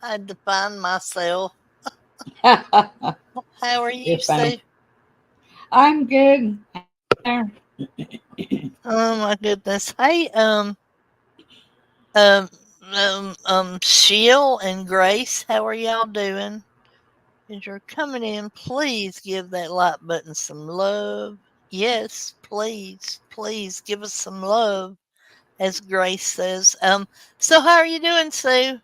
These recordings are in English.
I define myself. How are you, You're Sue? funny. I'm good. There. Oh my goodness. Hey, um, Sheil and Grace, how are y'all doing? As you're coming in, please give that like button some love. Yes, please, please give us some love, as Grace says. So how are you doing, Sue?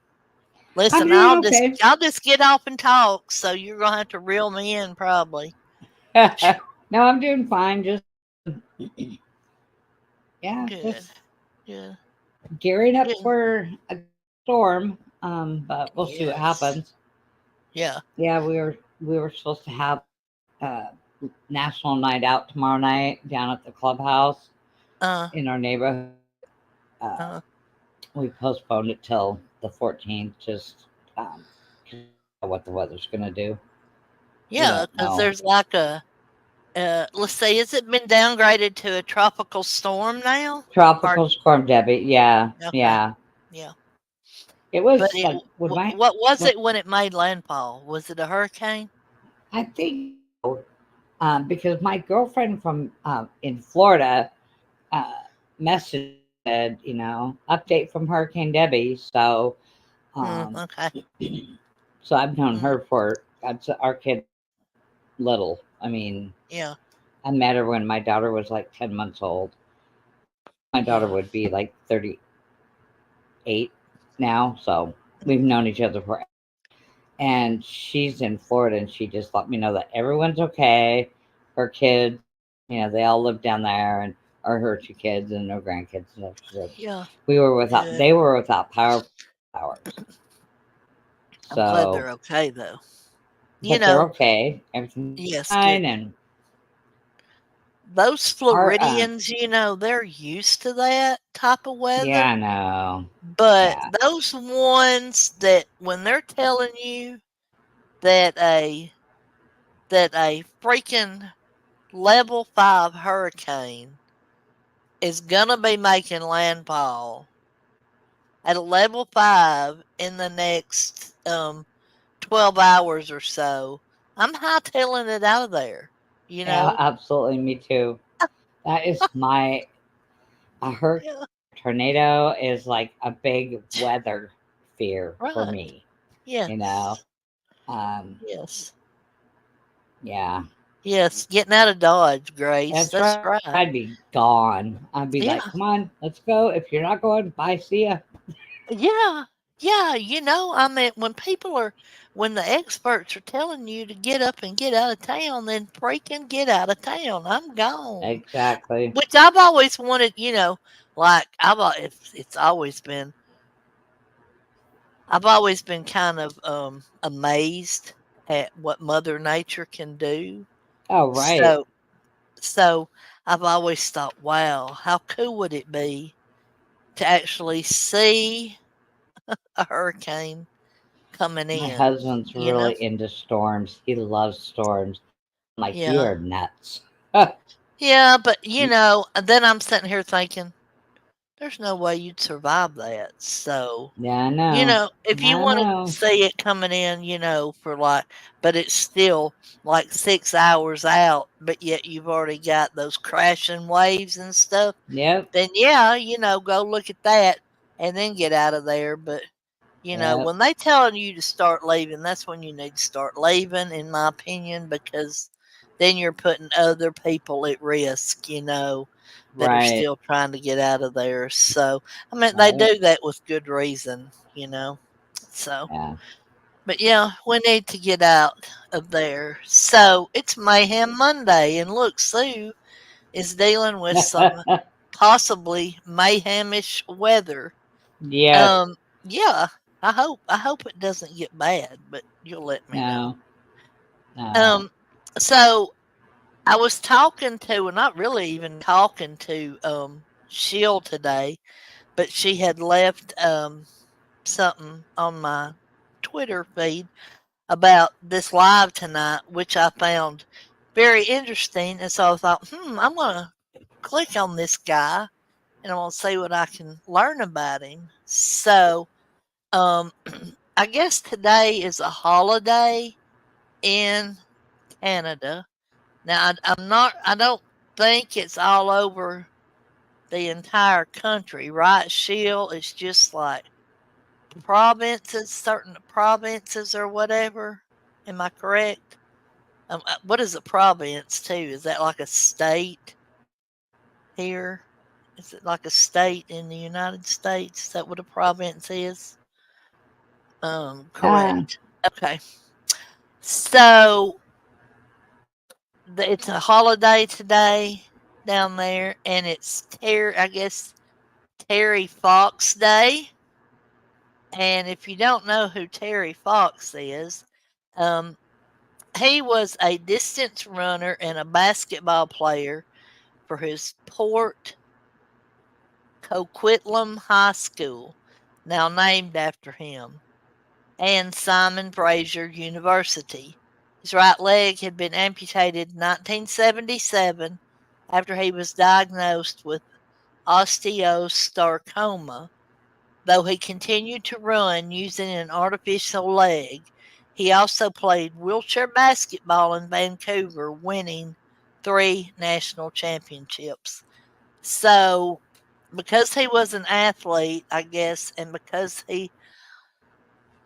I'm Listen, doing okay. I'll just get off and talk, so you're gonna have to reel me in probably. No, I'm doing fine. Just yeah, Good, just good, gearing up good. for a storm. But we'll see what Yes. happens. Yeah. Yeah, we were supposed to have uh national night out tomorrow night down at the clubhouse Uh, in our neighborhood. Uh, uh, we postponed it till the 14th. Just 'cause we don't know what the weather's gonna do. We yeah, don't because know. there's like a, let's see, has it been downgraded to a tropical storm now? Or, Tropical storm Debbie. Yeah, okay, yeah. yeah. It But was like when my what was when it when it made landfall? Was it a hurricane? I think so, because my girlfriend from in Florida uh, messaged said, update from Hurricane Debbie. So, um, Okay. so I've known Mm, her for our kid little. I mean, yeah, I met her when my daughter was like 10 months old. My daughter yeah. would be like 38 now, so we've known each other for. And she's in Florida, and she just let me know that everyone's okay. Her kids, they all live down there, and or her two kids and her grandkids and stuff. She said Yeah. Good. they were without power for hours. I'm glad So, they're okay though. You but they're know, okay. Everything's yes, fine, good. and Those our Floridians, they're used to that type of yeah, weather. I know, But yeah, those ones that when they're telling you that a freaking level 5 hurricane is gonna be making landfall at a level 5 in the next 12 hours or so, I'm hightailing it out of there, you yeah, know? absolutely. Me too. That is my a hurricane Yeah, tornado is like a big weather fear for right. me. You know, Yes. um, Yes. yeah. Yes, getting out of Dodge, Grace. That's That's right. right. I'd be gone. I'd be like, Yeah. come on, let's go. If you're not going, bye, see ya. Yeah. Yeah, I mean, when the experts are telling you to get up and get out of town, then freaking get out of town. I'm gone. Exactly. Which I've always wanted, like I've always been kind of amazed at what Mother Nature can do. Oh, right. So so I've always thought, wow, how cool would it be to actually see a hurricane coming My in, husband's you know? really into storms. He loves storms. I'm like, you Yeah. are nuts. Yeah, but then I'm sitting here thinking, there's no way you'd survive that. So, Yeah, I know. if you I want to know. see it coming in, for but it's still like 6 hours out, but yet you've already got those crashing waves and stuff, Yep. then yeah, go look at that and then get out of there. But Yep. when they telling you to start leaving, that's when you need to start leaving, in my opinion, because then you're putting other people at risk, that are Right. still trying to get out of there. So, I mean, they Right. do that with good reason. So, Yeah. but yeah, we need to get out of there. So, it's Mayhem Monday, and look, Sue is dealing with some possibly mayhemish weather. Yes. Um, yeah, I hope it doesn't get bad, but you'll let me know. No. No. Um, so I was talking to, well, not really even talking to Sheil today, but she had left something on my Twitter feed about this live tonight, which I found very interesting. And so I thought, I'm gonna click on this guy and I'm gonna see what I can learn about him. So Um, I guess today is a holiday in Canada. Now, I'm not. I don't think it's all over the entire country, right? Sheil, it's just like provinces, certain provinces or whatever. Am I correct? What is a province too? Is that like a state here? Is it like a state in the United States? Is that what a province is? Uh, Correct. Okay. So it's a holiday today down there, and it's I guess Terry Fox Day. And if you don't know who Terry Fox is, um, he was a distance runner and a basketball player for his Port Coquitlam High School, now named after him, and Simon Fraser University. His right leg had been amputated in 1977 after he was diagnosed with osteosarcoma. Though he continued to run using an artificial leg, he also played wheelchair basketball in Vancouver, winning 3 national championships. So, because he was an athlete, I guess, and because he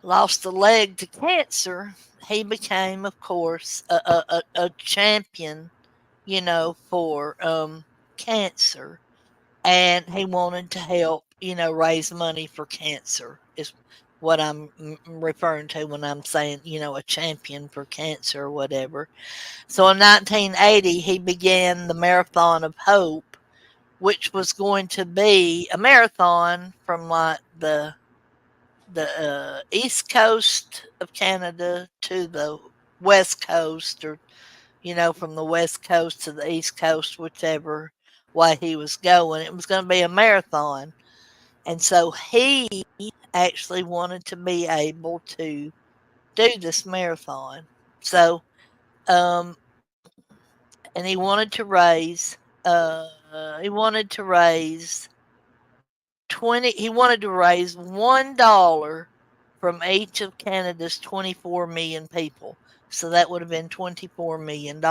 lost a leg to cancer, he became, of course, a champion, for cancer. And he wanted to help, raise money for cancer, is what I'm referring to when I'm saying, a champion for cancer or whatever. So in 1980, he began the Marathon of Hope, which was going to be a marathon from like the east coast of Canada to the west coast, or from the west coast to the east coast, whichever way he was going. It was going to be a marathon, and so he actually wanted to be able to do this marathon. So, um, and he wanted to raise 20 he wanted to raise $1 from each of Canada's 24 million people. So that would have been $24 million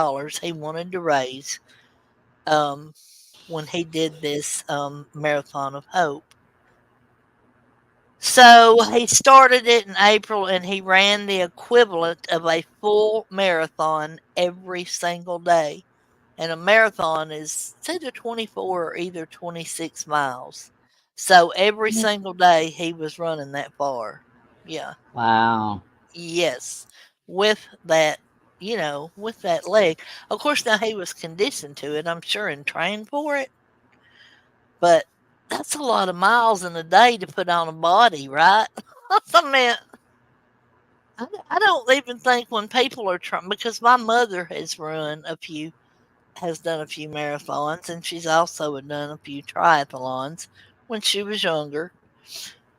he wanted to raise um, when he did this Marathon of Hope. So he started it in April and he ran the equivalent of a full marathon every single day. And a marathon is it's either 24 or either 26 miles. So every single day he was running that far. Yeah. wow. Yes. With that, with that leg. Of course, now he was conditioned to it, I'm sure, and trained for it. But that's a lot of miles in a day to put on a body, right? I mean, I don't even think when people are trying, because my mother has done a few marathons, and she's also done a few triathlons when she was younger.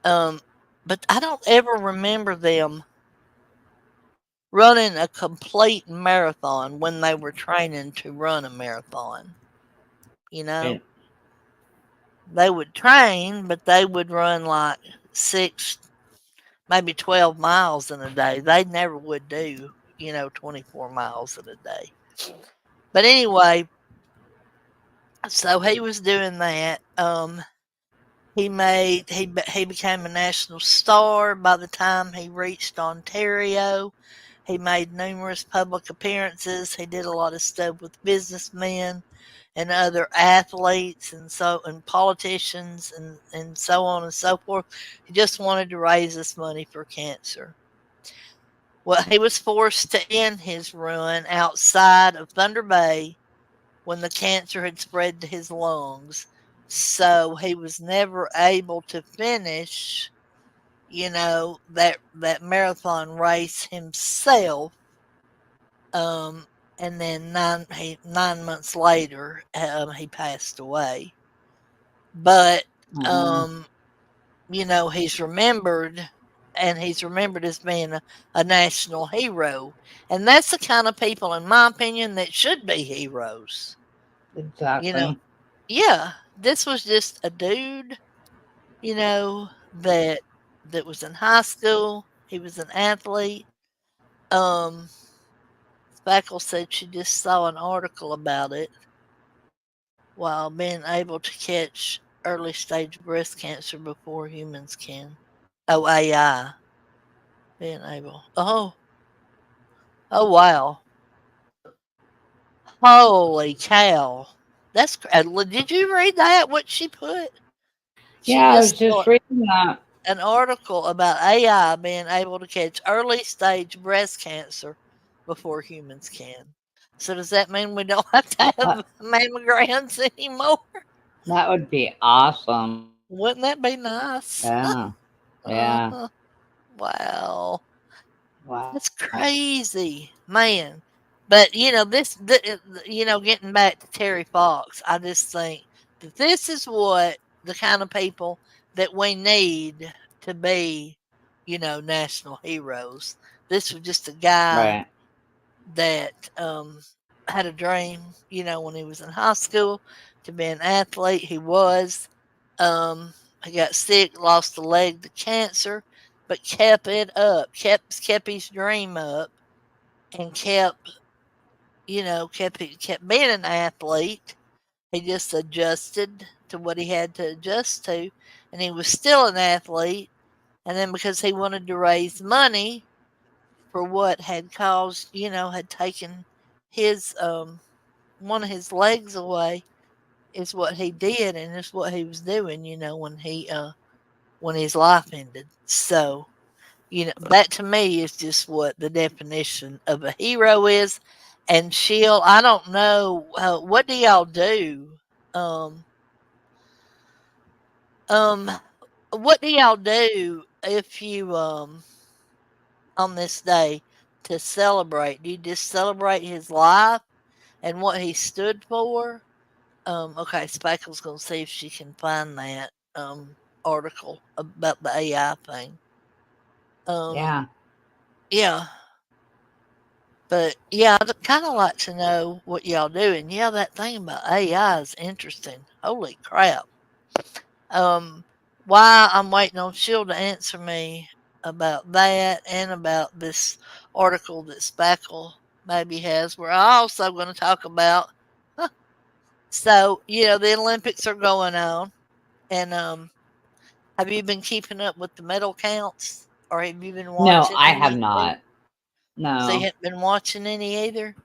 Um, but I don't ever remember them running a complete marathon when they were training to run a marathon. You know, Right. they would train, but they would run like 6, maybe 12 miles in a day. They never would do, 24 miles in a day. But anyway, so he was doing that. He became a national star by the time he reached Ontario. He made numerous public appearances. He did a lot of stuff with businessmen and other athletes and politicians and so on and so forth. He just wanted to raise this money for cancer. Well, he was forced to end his run outside of Thunder Bay when the cancer had spread to his lungs. So he was never able to finish, that marathon race himself. Um, and then 9 months later, he passed away. But Uh, um, he's remembered, and he's remembered as being a national hero. And that's the kind of people, in my opinion, that should be heroes. You know, exactly. yeah, this was just a dude, that that was in high school. He was an athlete. Um, Spackle said she just saw an article about it while being able to catch early stage breast cancer before humans can. Oh, AI being able. Oh wow. Holy cow. Did you read that? What she put? She Yeah, I was just just reading that. an article about AI being able to catch early stage breast cancer before humans can. So does that mean we don't have to Uh, have mammograms anymore? that would be awesome. Wouldn't that be nice? Yeah, yeah. Uh-huh. Wow. That's Wow. crazy, man. But getting back to Terry Fox, I just think that this is what the kind of people that we need to be, national heroes. This was just a guy Right. that had a dream, when he was in high school to be an athlete. He was. He got sick, lost a leg to cancer, but kept it up, kept his dream up, and kept being an athlete. He just adjusted to what he had to adjust to, and he was still an athlete. And then because he wanted to raise money for what had caused, had taken his one of his legs away, is what he did, and it's what he was doing, when his life ended. So, that to me is just what the definition of a hero is. And Sheil, I don't know, what do y'all do? Um, um, what do y'all do if you on this day to celebrate? Do you just celebrate his life and what he stood for? Okay, Spackle's gonna see if she can find that article about the AI thing. Um, Yeah. yeah, but yeah, I'd kind of like to know what y'all do. And yeah, that thing about AI is interesting. Holy crap! Um, why I'm waiting on Sheil to answer me about that and about this article that Spackle maybe has. We're also going to talk about. So the Olympics are going on, and have you been keeping up with the medal counts, or have you been No, watching I have any? not. So you No. haven't been watching any either.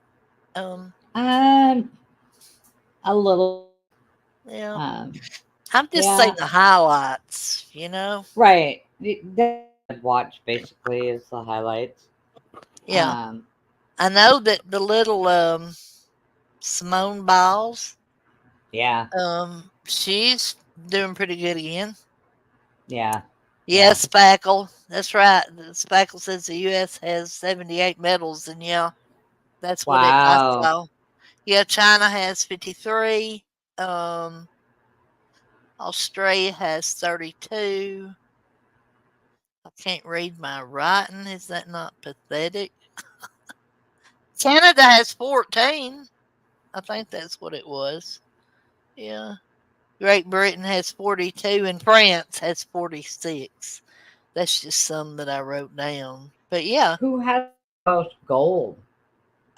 Um, Um, a little bit. yeah, I'm just saying Yeah. the highlights. Right. That's all I've watched basically is the highlights. Yeah, Um, I know that the little Simone Biles, yeah. she's doing pretty good again. Yeah. Yeah. Yes, Spackle. That's right. Spackle says the U.S. has 78 medals, and yeah, that's what I Wow. saw. Yeah, China has 53. Um, Australia has 32. I can't read my writing. Is that not pathetic? Canada has 14. I think that's what it was. Yeah. Great Britain has 42 and France has 46. That's just some that I wrote down. But yeah, Who has the most gold?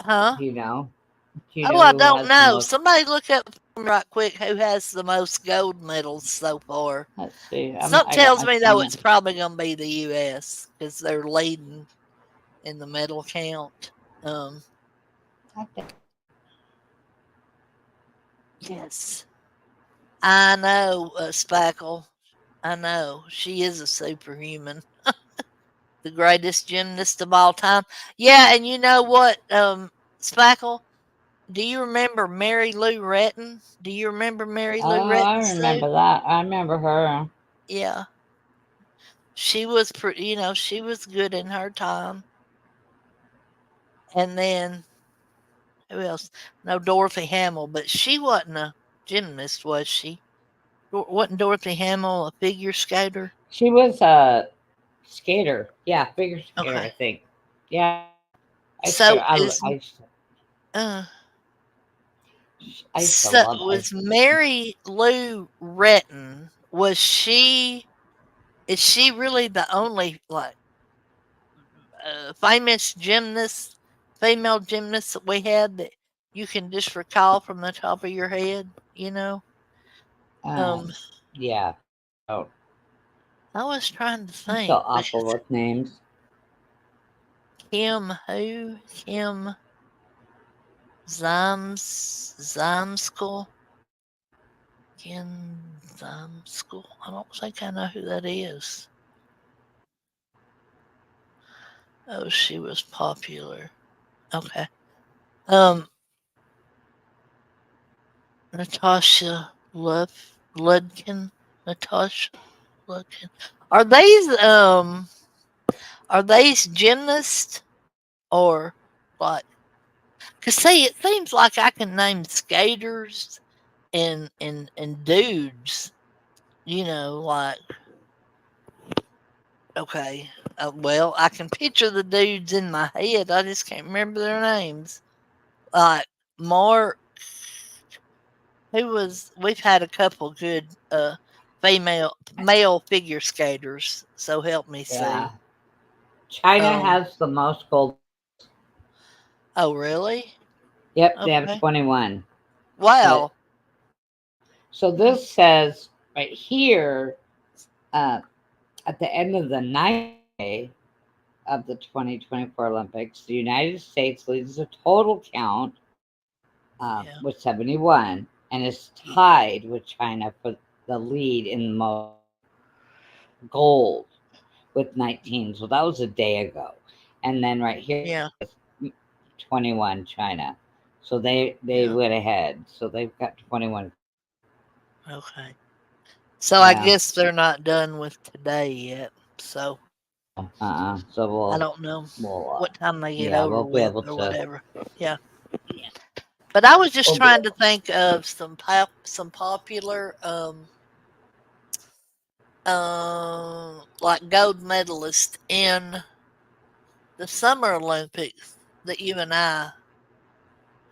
huh? Do you know? Do you Oh, know I who don't has the know. most? Somebody look up for me right quick who has the most gold medals so far. Let's see. Something I got tells my me though phone. it's probably going to be the U.S. because they're leading in the medal count. Um, I think. yes, I know, Spackle. I know she is a superhuman, the greatest gymnast of all time. Yeah, and you know what, Spackle? Do you remember Mary Lou Retton? Do you remember Mary Lou Oh, I Retton, Sue? remember that. I remember her. Yeah, she was pretty. She was good in her time. And then who else? No, Dorothy Hamill, but she wasn't a gymnast, was she? Wasn't Dorothy Hamill a figure skater? She was a skater. Yeah, figure skater, Okay, I think. Yeah. I used to. so is uh, I used to so love ice was skating. Mary Lou Retton? Was she? Is she really the only like famous gymnast, female gymnast that we had that you can just recall from the top of your head? You know, um, Yeah. Oh, I was trying to I'm so think awful because with names. Kim who Kim Zimschool. Kim Zimschool. I don't think I know who that is. Oh, she was popular. Okay. Um, Natasha Ludkin. Natasha Ludkin. Are these are these gymnasts or what? Cause see, it seems like I can name skaters and dudes. You know, like okay, well, I can picture the dudes in my head. I just can't remember their names. Like Mark, who was? We've had a couple good female male figure skaters. So help me Yeah. see. China Um. has the most gold. Oh, really? Yep, they have Okay. 21. But Wow. so Hmm. this says right here, uh, at the end of the ninth day of the 2024 Olympics, the United States leads the total count Yeah. with 71 and is tied with China for the lead in the most gold with 19. So that was a day ago. And then right here Yeah. 21 China. So they Yeah. went ahead. So they've got 21. Okay. So I Yeah. guess they're not done with today yet. So So I don't know we'll what time they get yeah, over we'll be with able or to whatever. Yeah. But I was just we'll be trying to able think of some popular like gold medalists in the Summer Olympics that you and I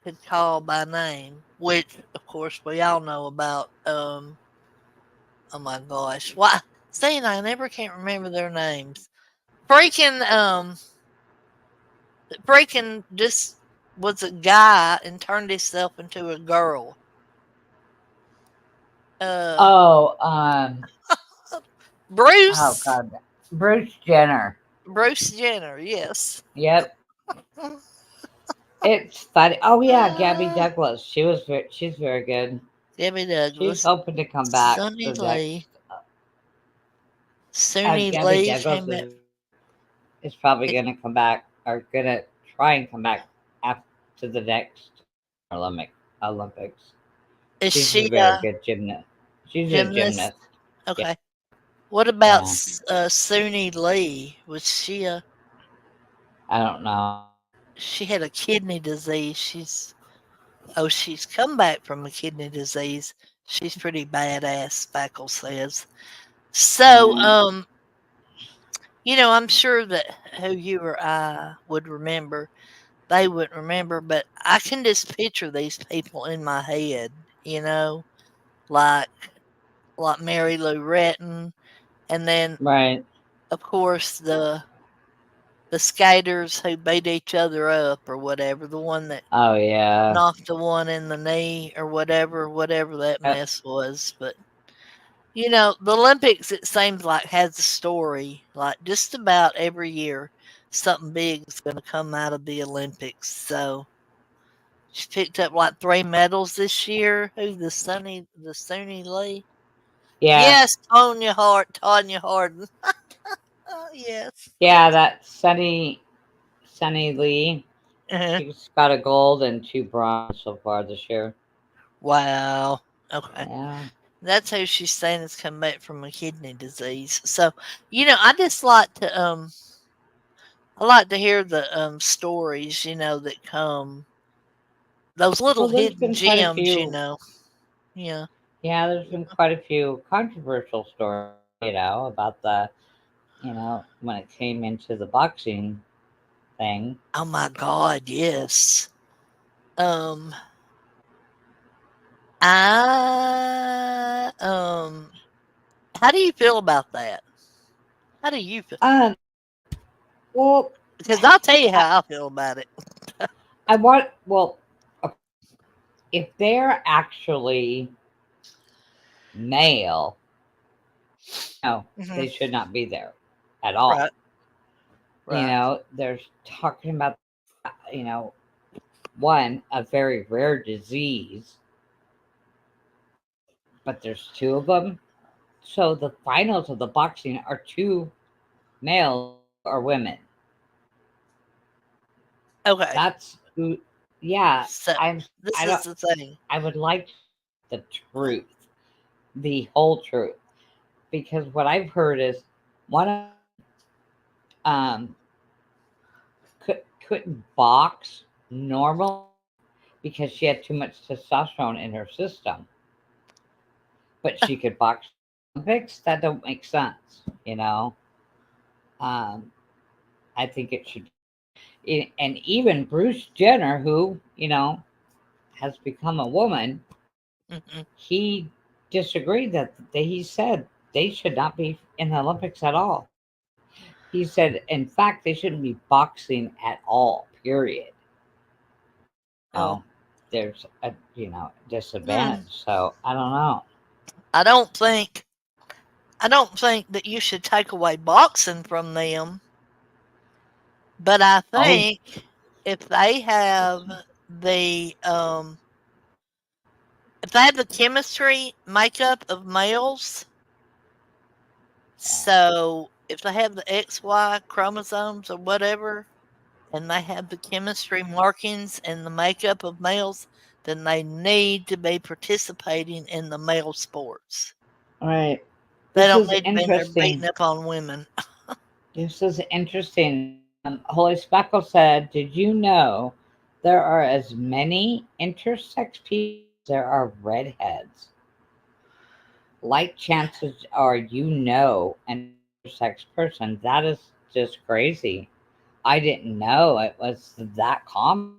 could call by name, which of course we all know about. Oh my gosh, why? Saying I never can't remember their names. Freaking freaking just was a guy and turned himself into a girl. Uh, Oh, oh Bruce god. Bruce Jenner. Bruce Jenner. Yes. Yep. It's funny. Oh yeah, Gabby Ah, Douglas. She's very good. Debbie She's Douglas, hoping to come back Sonny the next. Lee, Suni Gabby Lee Douglas came back. is probably It, going to come back or going to try and come back after the next Olympics. is She's a she very a good gymnast. She's a gymnast? gymnast. Yeah, Okay. What about yeah. Suni Lee? Was she a? I don't know. She had a kidney disease. She's come back from a kidney disease. She's pretty badass. Spackle says. So, Yeah. I'm sure that who you or I would remember, they wouldn't remember, but I can just picture these people in my head, like Mary Lou Retton, and then Right. of course the skaters who beat each other up or whatever, the one that Oh yeah. knocked the one in the knee or whatever that Yep. mess was. But the Olympics, it seems like, has a story. Like just about every year, something big is going to come out of the Olympics. So she picked up like 3 medals this year. Who's the Sunny Lee? Yeah. Yes, Tanya Hardin. Oh, yes. Yeah. That Sunny Lee. Uh-huh. She's got a gold and two bronze so far this year. Wow. Okay. Yeah. That's who she's saying has come back from a kidney disease. So, I just like to I like to hear the stories, that come those little Well, there's hidden been quite a gems. few. Yeah. Yeah, there's been quite a few controversial stories, about when it came into the boxing thing. Oh my God, yes. Um I how do you feel about that? How do you feel? Um, well, Because I'll tell you I, how I feel about it. I want, well, okay, if they're actually male, no, Hmm. they should not be there at all. Right, right. They're talking about, you know, one, a very rare disease, but there's two of them. So the finals of the boxing are two males and two are women. Okay. That's who, yeah, So this I is don't, the thing. I would like the truth, the whole truth, because what I've heard is one of them couldn't box normally because she had too much testosterone in her system, but she could box Olympics. That don't make sense. Um, I think it should, and even Bruce Jenner, who has become a woman, Hmm. he disagreed that he said they should not be in the Olympics at all. He said, in fact, they shouldn't be boxing at all. Period. Oh, know, there's a hmm. disadvantage. So I don't know. I don't think I don't think that you should take away boxing from them, but I Oh, think if they have the um if they have the chemistry makeup of males, yeah. so if they have the XY chromosomes or whatever, and they have the chemistry markings and the makeup of males, then they need to be participating in the male sports. All right. They This don't is need to be in there beating interesting. up on women. This is interesting. Holy Speckle said, "Did you know there are as many intersex people as there are redheads? Like chances are an intersex person. That is just crazy. I didn't know it was that common."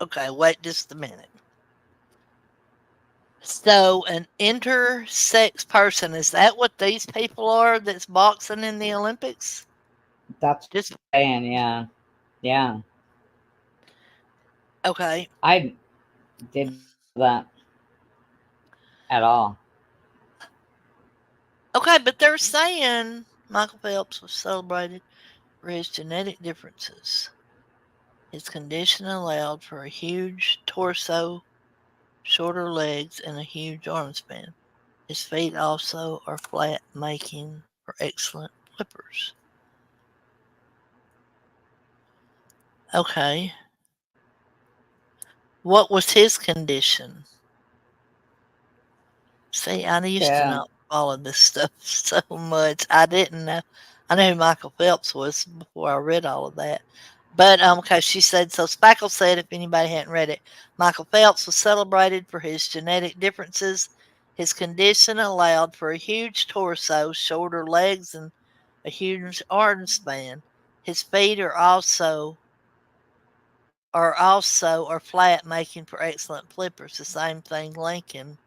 Okay, wait just a minute. So, an intersex person, is that what these people are that's boxing in the Olympics? That's what Just they're saying. Yeah, yeah. okay. I didn't know that at all. Okay, but they're saying Michael Phelps was celebrated for his genetic differences. His condition allowed for a huge torso, shorter legs, and a huge arm span. His feet also are flat, making for excellent flippers. Okay. What was his condition? See, I used to Yeah. not follow this stuff so much. I didn't know. I knew who Michael Phelps was before I read all of that. But okay, she said so. Spackle said, if anybody hadn't read it, Michael Phelps was celebrated for his genetic differences. His condition allowed for a huge torso, shorter legs, and a huge arm span. His feet are flat, making for excellent flippers. The same thing Lincoln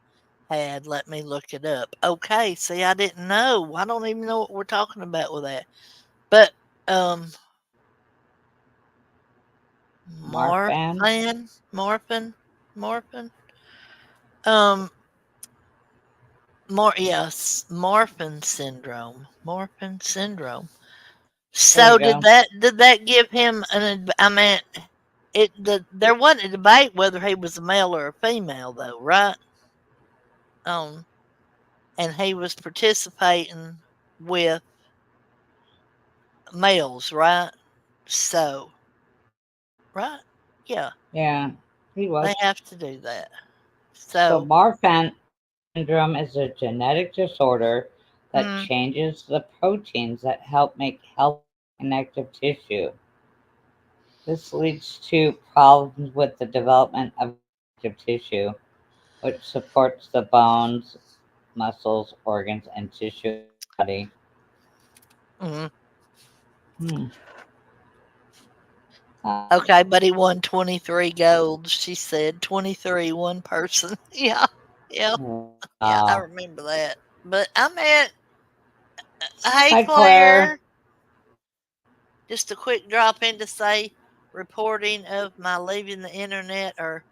had. Let me look it up. Okay, see, I didn't know. I don't even know what we're talking about with that. But um, Marfan. morphin, um, morphin syndrome. There you So did go. that give him I mean, there wasn't a debate whether he was a male or a female though, right? Um, and he was participating with males, right? So, right? Yeah, Yeah, he they was. have to do that. So So, Marfan syndrome is a genetic disorder that mm, changes the proteins that help make healthy connective tissue. This leads to problems with the development of connective tissue, which supports the bones, muscles, organs, and tissue in the body. mm. Hmm. Uh, Okay, but he won 23 gold. She said 23, one person. Yeah, yeah, yeah, I wow. remember that. But I mean, Hey, Hi, Claire. Claire. Just a quick drop in to say reporting of my leaving the internet are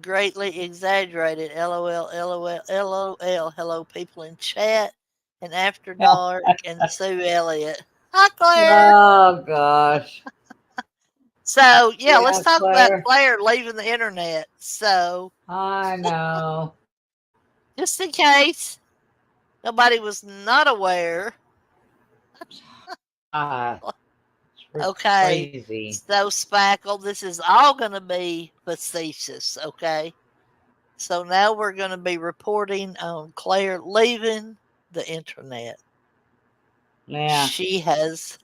greatly exaggerated. LOL, LOL, LOL. Hello, people in chat and After Dark and Sue Elliott. Hi, Claire. Oh gosh. So, yeah, let's Yeah, talk about Claire. Claire leaving the internet. So, I know. just in case nobody was not aware, Ah, it's okay, crazy. so Spackle, this is all going to be facetious, okay? So now we're going to be reporting on Claire leaving the internet. Yeah, She has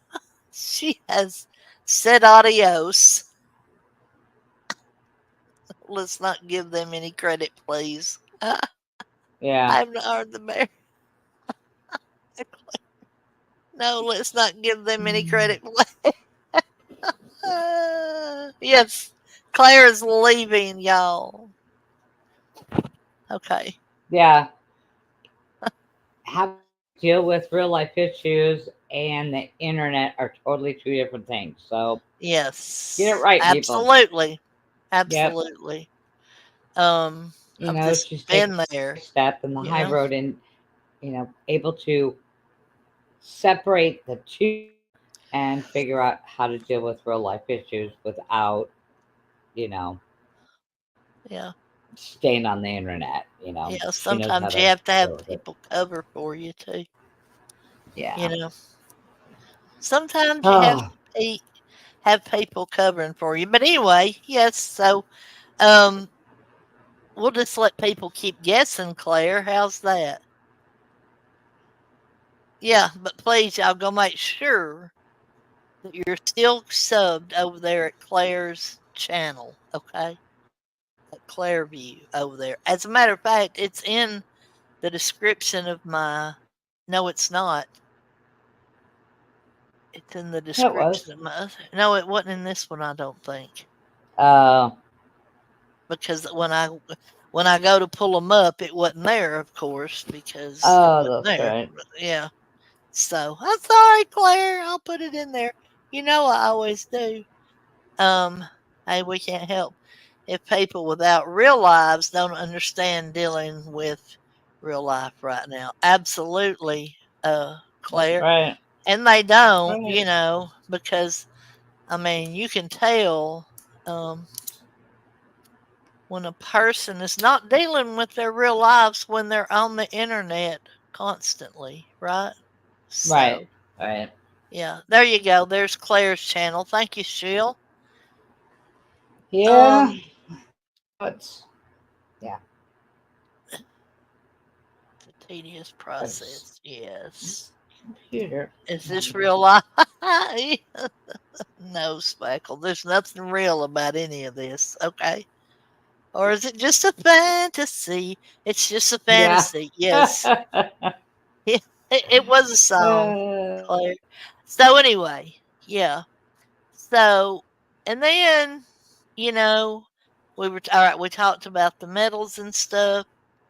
she has said adios. Let's not give them any credit, please. yeah. I've not heard the bear. No, let's not give them any Mm. credit. Yes, Claire is leaving, y'all. Okay. Yeah. How to deal with real life issues and the internet are totally two different things. So get it Yes, right, people. absolutely, Yep. absolutely. Um, I've just She's taking been a big there, step in the you high know. road and, able to separate the two and figure out how to deal with real life issues without, you know, Yeah, staying on the internet. yeah. She knows how Sometimes you to have to have deal with it. people cover for you too. You Yeah. know, sometimes you have Oh, to have people covering for you. But anyway, yes. So, um, we'll just let people keep guessing. Claire, how's that? Yeah, but please, y'all go make sure that you're still subbed over there at Claire's channel. Okay, at Clairview over there. As a matter of fact, it's in the description of my. No, it's not. It's in the it was. description of my other. No, it wasn't in this one. I don't think, Uh, because when I go to pull them up, it wasn't there, of course, because it oh, wasn't that's there. right. Yeah. So I'm sorry, Claire. I'll put it in there. You know I always do. Um, hey, we can't help if people without real lives don't understand dealing with real life right now. Absolutely, That's Claire. right. And they That's don't, right. because I mean, you can tell um, when a person is not dealing with their real lives when they're on the internet constantly, right? Right. So, Right. yeah, there you go. There's Claire's channel. Thank you, Sheil. Yeah. Um, It's yeah. it's a tedious It's process. Yes. computer. Is Come on, this buddy. real life? No, Speckle. There's nothing real about any of this. Okay. Or is it just a fantasy? It's just a Yeah. fantasy. Yes. It was a song, Claire. So anyway, yeah. So and then, you know, we were all right. We talked about the medals and stuff.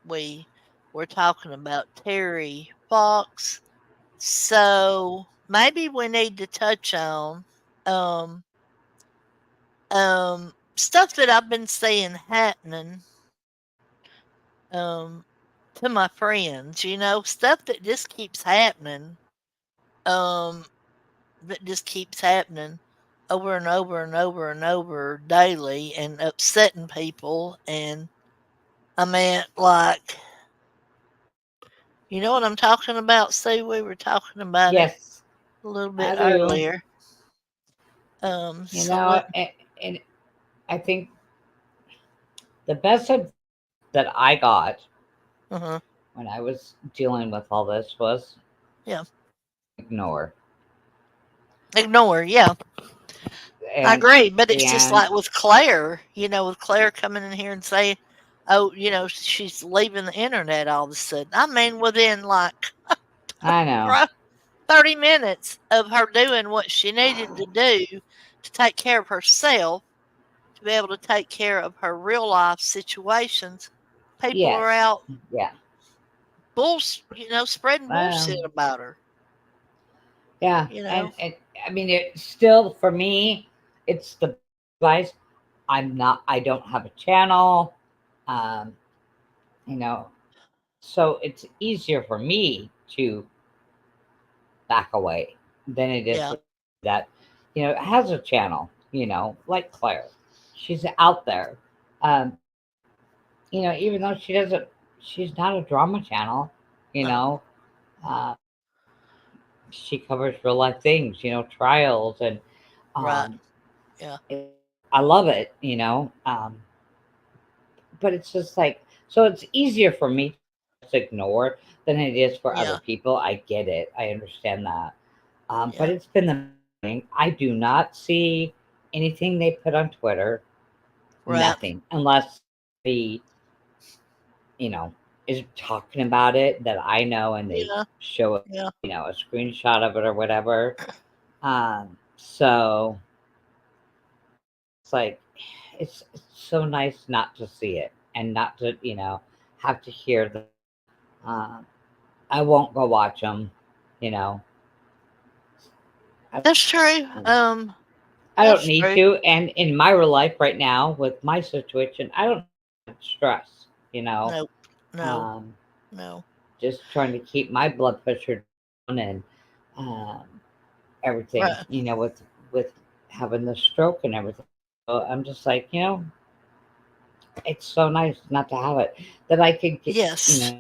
We were talking about Terry Fox. So maybe we need to touch on um stuff that I've been seeing happening um to my friends. Stuff that just keeps happening. Um, that just keeps happening over and over and over and over daily and upsetting people. And I mean, like, you know what I'm talking about? See, we were talking about it Yes, a little bit I do. earlier. You So know, and I think the best advice that I got uh-huh, when I was dealing with all this was yeah, ignore. ignore. Yeah, I And agree. But it's just and like with Claire, with Claire coming in here and saying, oh, she's leaving the internet all of a sudden. I mean, within like I know. 30 minutes of her doing what she needed to do to take care of herself, to be able to take care of her real life situations, people are Yes. out Yeah. spreading bullshit Um, about her. yeah, You and, know, and I mean, it still for me, it's the advice. I don't have a channel, um, you know, so it's easier for me to back away than it is yeah, for that, has a channel, like Claire. She's out there. Um, even though she's not a drama channel, you no, know, uh, she covers real life things, trials and right, um, yeah, it, I love it, but it's just like, so it's easier for me to just ignore than it is for other yeah, people. I get it. I understand that. But yeah, it's been the thing. I do not see anything they put on Twitter, right, nothing, unless the, you know, is talking about it that I know and they yeah, show, yeah. a screenshot of it or whatever. So it's like, it's so nice not to see it and not to, have to hear the, um, I won't go watch them, you know. I, That's true. I don't That's need true. to. And in my real life right now, with my situation, I don't have stress, No, no, um, no. just trying to keep my blood pressure down and um, everything, Right. with having the stroke and everything. So I'm just like, it's so nice not to have it that I could get, Yes,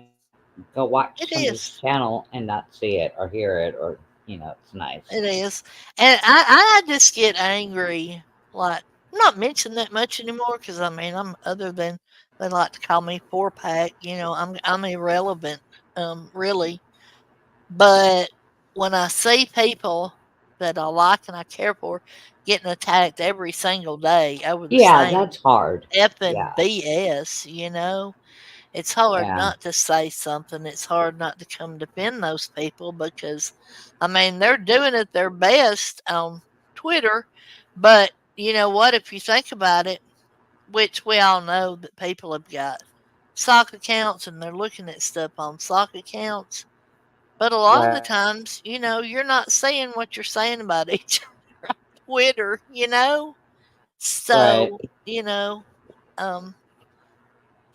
go watch it somebody's is. channel and not see it or hear it or, it's nice. It is. And I just get angry. Like, I'm not mentioning that much anymore because I mean, I'm other than they like to call me four pack. I'm irrelevant. Really. But when I see people that I like and I care for getting attacked every single day over the Yeah, same that's hard. effing Yeah, BS. It's hard yeah, not to say something. It's hard not to come defend those people because, I mean, they're doing it their best on Twitter. But you know what? If you think about it, which we all know that people have got sock accounts and they're looking at stuff on sock accounts. But a lot of the right, times, you're not saying what you're saying about each other on Twitter. right, So, you know, um,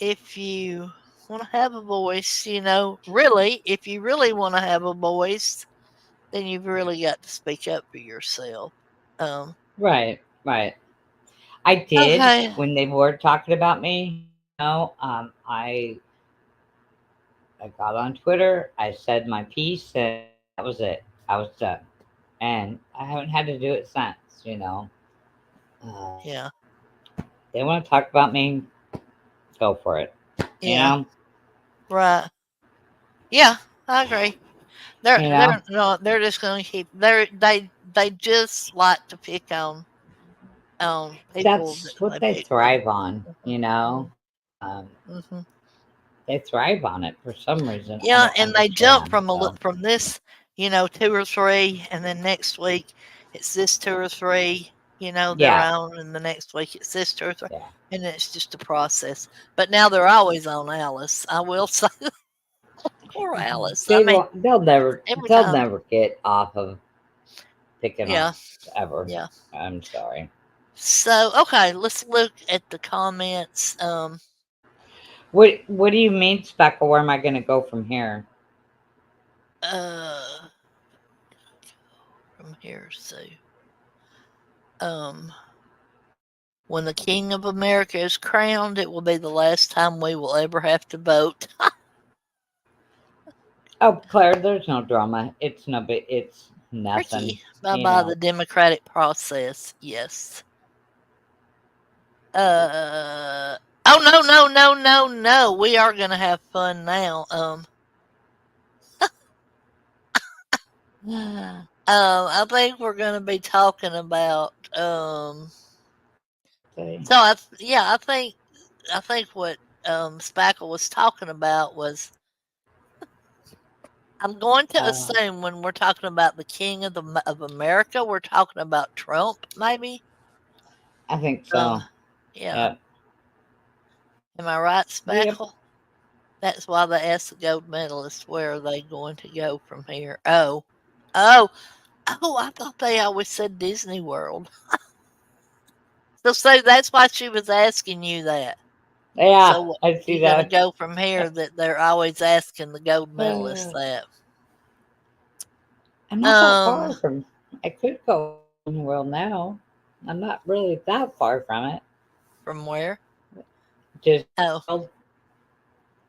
if you want to have a voice, really, if you really want to have a voice, then you've really got to speak up for yourself. Um, right. I did okay. when they were talking about me. I got on Twitter. I said my piece, and that was it. I was done, and I haven't had to do it since. Uh, Yeah. they want to talk about me, go for it. You Yeah. know, Right. Yeah. I agree. They're you know. they're no, they're just gonna keep they just like to pick on people that That's what they they pick on. thrive on. Hmm. Um, Hmm. they thrive on it for some reason. I Yeah, don't and they jump understand. from So from this, 2 or 3, and then next week it's this 2 or 3, they're yeah, on, and the next week it's this 2 or 3, yeah. and it's just a process. But now they're always on Alice. I will say, poor Alice. I They mean, won't. They'll never. every They'll time. never get off of picking on Yeah, us ever. yeah. I'm sorry. So okay, let's look at the comments. What do you mean, Speckle? Where am I going to go from here? Uh, from here, so um. When the King of America is crowned, it will be the last time we will ever have to vote. Oh, Claire, there's no drama. It's no big. It's nothing. Tricky You by know. the democratic process. Yes. Uh. Oh no, no, no, no, no. We are gonna have fun now. I think we're gonna be talking about. See. So yeah, I think what Spackle was talking about was. I'm going to Uh, assume when we're talking about the King of America, we're talking about Trump, maybe. I think Um, so. yeah. Yep. Am I right, Yep. Spackle? That's why they asked the gold medalists where are they going to go from here. Oh, oh! I thought they always said Disney World. So that's why she was asking you that. Yeah, So I see you're gonna that. go from here that they're always asking the gold medalists Uh, that. I'm not that Um, far from. I could go in the world now. I'm not really that far from it. from where? Just Oh, world,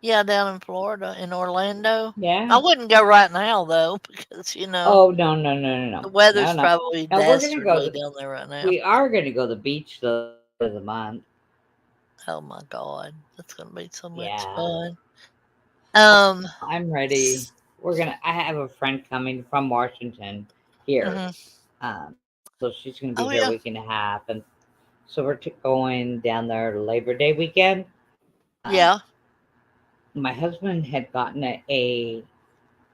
yeah, down in Florida, in Orlando. I yeah. wouldn't go right now though, because Oh no no no no the no no weather's no. probably Now we're gonna go. dastardly down there right now. We are gonna go to the beach the of the month. Oh my God, that's gonna be so much Yeah. fun. Oh, Um, I'm ready. s- We're gonna. I have a friend coming from Washington here. mhm. Um, so she's gonna be Oh here a yeah, week and a half, and so we're going down there Labor Day weekend. Um, yeah. my husband had gotten a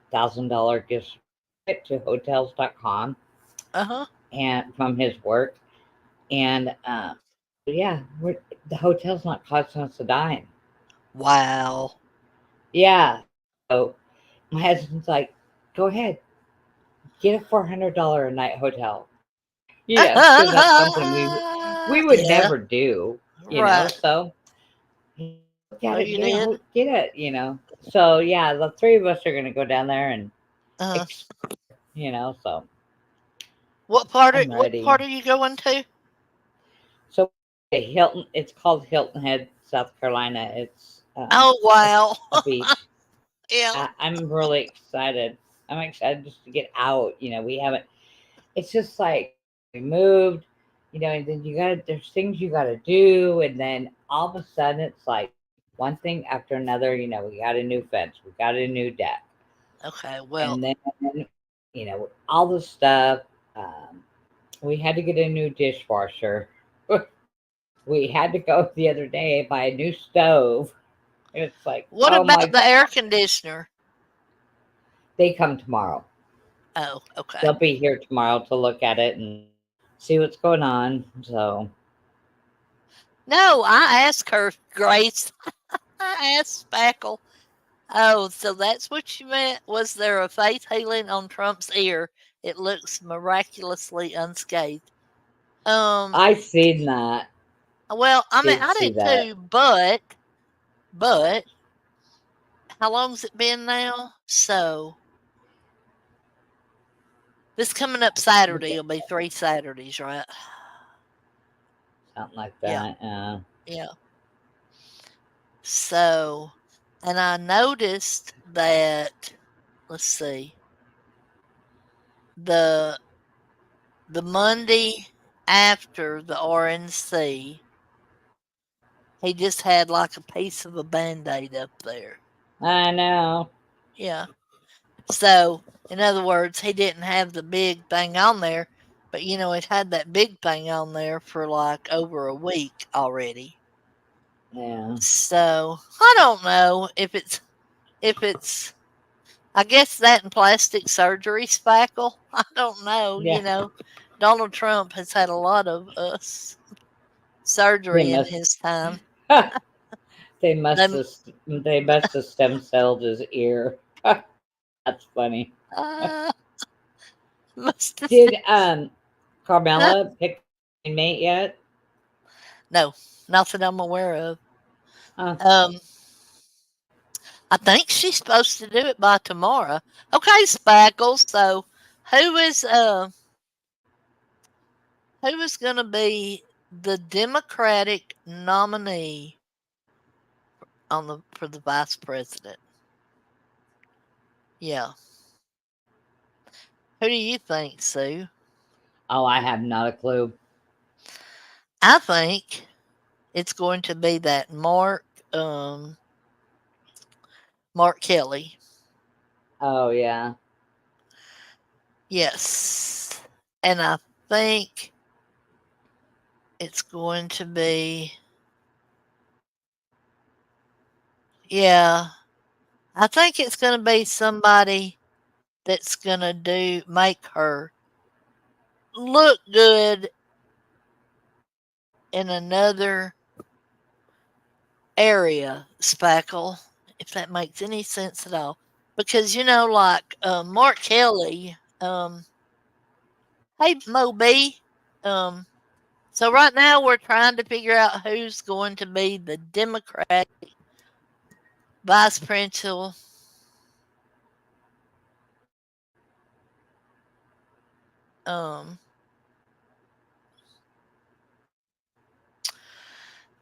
$1,000 gift certificate to hotels.com Uh huh. and from his work, and yeah, the hotel's not costing us a dime. Wow. Yeah, so my husband's like, "Go ahead, get a $400 a night hotel." Because that's something we would Yeah. never do, Right. So look Oh, at it, you did. get it. So yeah, the three of us are gonna go down there and Uh. So What part of I'm what ready. part are you going to? So Hilton, it's called Hilton Head, South Carolina. It's Oh a, wow. a beach. Yeah. I'm really excited. I'm excited just to get out. We haven't. It's just like we moved, and then there's things you gotta do, and then all of a sudden it's like one thing after another. We got a new fence, we got a new deck, Okay. and Well, then all the stuff. Um, we had to get a new dishwasher. We had to go the other day buy a new stove. It's like, what oh my about the god, air conditioner? they come tomorrow. Oh, okay. They'll be here tomorrow to look at it and see what's going on. So No, I asked her, Grace. I asked Spackle. Oh, so that's what you meant? Was there a faith healing on Trump's ear? It looks miraculously unscathed. Um, I seen that. well, I mean, Did I see did that. too, but how long's it been now? So this coming up Saturday will be 3 Saturdays, right? Something like Yeah, that. yeah. So, and I noticed that, let's see, the the Monday after the RNC, he just had like a piece of a band-aid up there. I know. Yeah. So, in other words, he didn't have the big thing on there, but it had that big thing on there for like over a week already. Yeah. So, I don't know if it's I guess that and plastic surgery spackle. I don't know, Yeah. Donald Trump has had a lot of They surgery in must. his time. They must Them have. They must have stem celled his ear. That's funny. uh, must have Did huh? Carmela pick a mate yet? No, not that I'm aware of. Uh, Um, I think she's supposed to do it by tomorrow. Okay, Spackle. So, who is uh who is going to be the Democratic nominee on the for the vice president? Yeah, who do you think, Sue? oh, I have not a clue. I think it's going to be that um Mark Kelly. Oh yeah. Yes. And I think it's going to be yeah, I think it's going to be somebody that's going to do make her look good in another area, Spackle. if that makes any sense at all. Because like Mark Kelly, hey Mo B, um, so right now we're trying to figure out who's going to be the Democratic vice presidential um,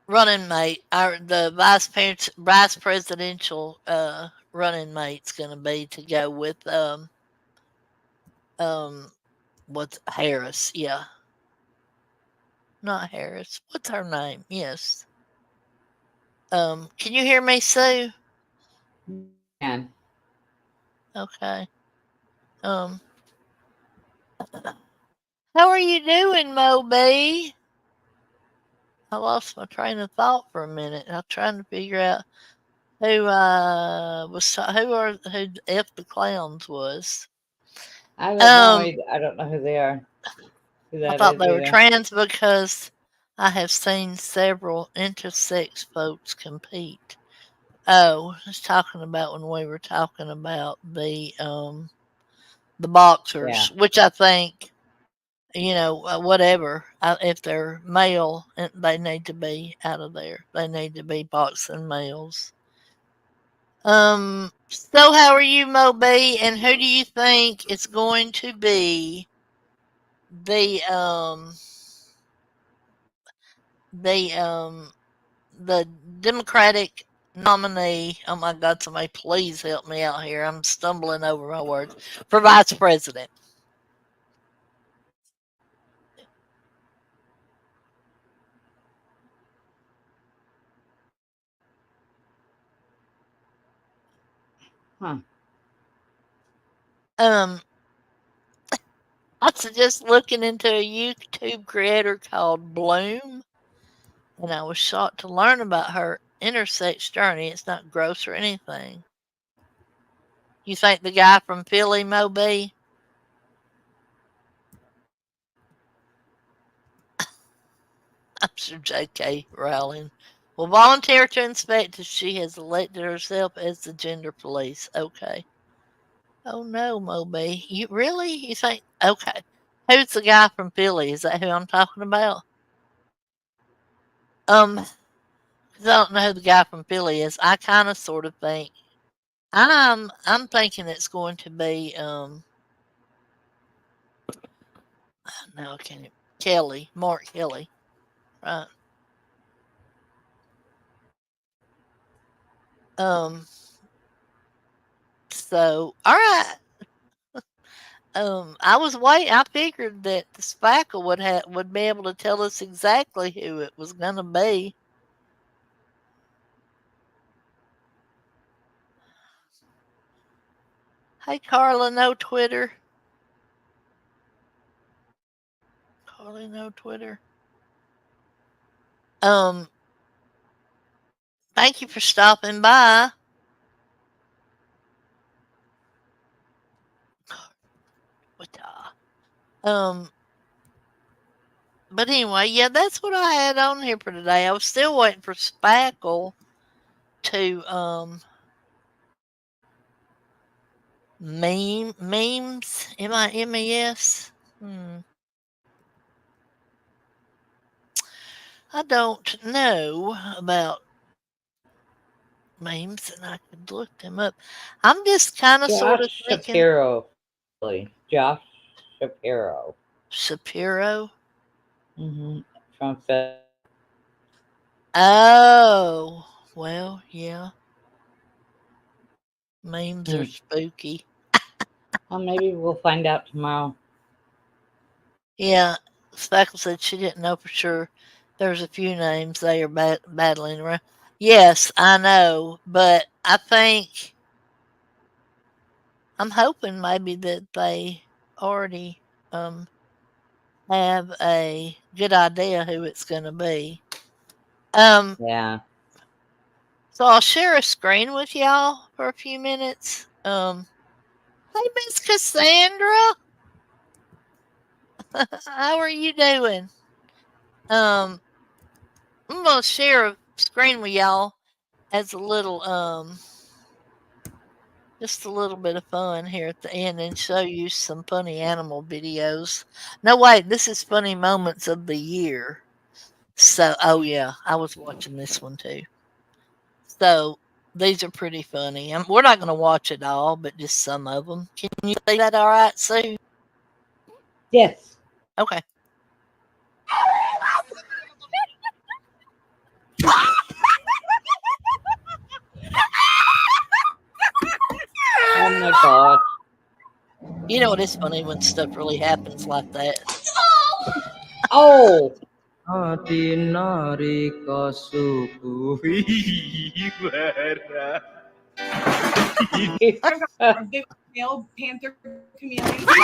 running mate. The vice presidential running mate's going to be to go with um what's Harris? Yeah, not Harris. What's her name? Yes. Can you hear me, Sue? And Okay. Um, how are you doing, Moby? I lost my train of thought for a minute. I'm trying to figure out who F the clowns was. I don't know. Um, I don't know who they are, who I that thought is they were either. trans because I have seen several intersex folks compete. Oh, I was talking about when we were talking about the Yeah. boxers, which I think whatever. If they're male, they need to be out of there. They need to be boxing males. So how are you, Moby? And who do you think is going to be the the um the Democratic nominee? Oh my God! Somebody please help me out here. I'm stumbling over my words for vice president. Huh. Um, I suggest looking into a YouTube creator called Bloom, and I was shocked to learn about her intersex journey. It's not gross or anything. You think the guy from Philly, Moby? I'm sure J.K. Rowling will volunteer to inspect if she has elected herself as the gender police. Okay. Oh no, Moby. You really? You think? Okay. Who's the guy from Philly? Is that who I'm talking about? 'Cause I don't know who the guy from Philly is. I kind of sort of think I'm thinking it's going to be no, I can't. Kelly, Mark Kelly, right? Um, so all right. I was waiting. I figured that the Spackle would be able to tell us exactly who it was gonna be. Hey, Carla, no Twitter. Carly, no Twitter. Um, thank you for stopping by. Um, but anyway, yeah, that's what I had on here for today. I was still waiting for Spackle to memes, memes. I don't know about memes, and I could look them up. I'm just kind of sort of Josh thinking Shapiro. Really. Josh Shapiro. Shapiro. Mm-hmm. From Philly. Oh, well, yeah, memes are Hmm. spooky. Well, maybe we'll find out tomorrow. Yeah, Speckle said she didn't know for sure. There's a few names they are battling around. Yes, I know, but I think I'm hoping maybe that they already um have a good idea who it's going to be. Um, Yeah. so I'll share a screen with y'all for a few minutes. Hey, Miss Cassandra, how are you doing? I'm gonna share a screen with y'all as a little just a little bit of fun here at the end and show you some funny animal videos. No, wait, this is funny moments of the year. So, oh yeah, I was watching this one too. So these are pretty funny. We're not going to watch it all, but just some of them. Can you say that all right, Sue? Yes. Okay. Oh my gosh. You know, it is funny when stuff really happens like that. Oh. Hati narika sukuhibara. A big male panther chameleon. Crazy.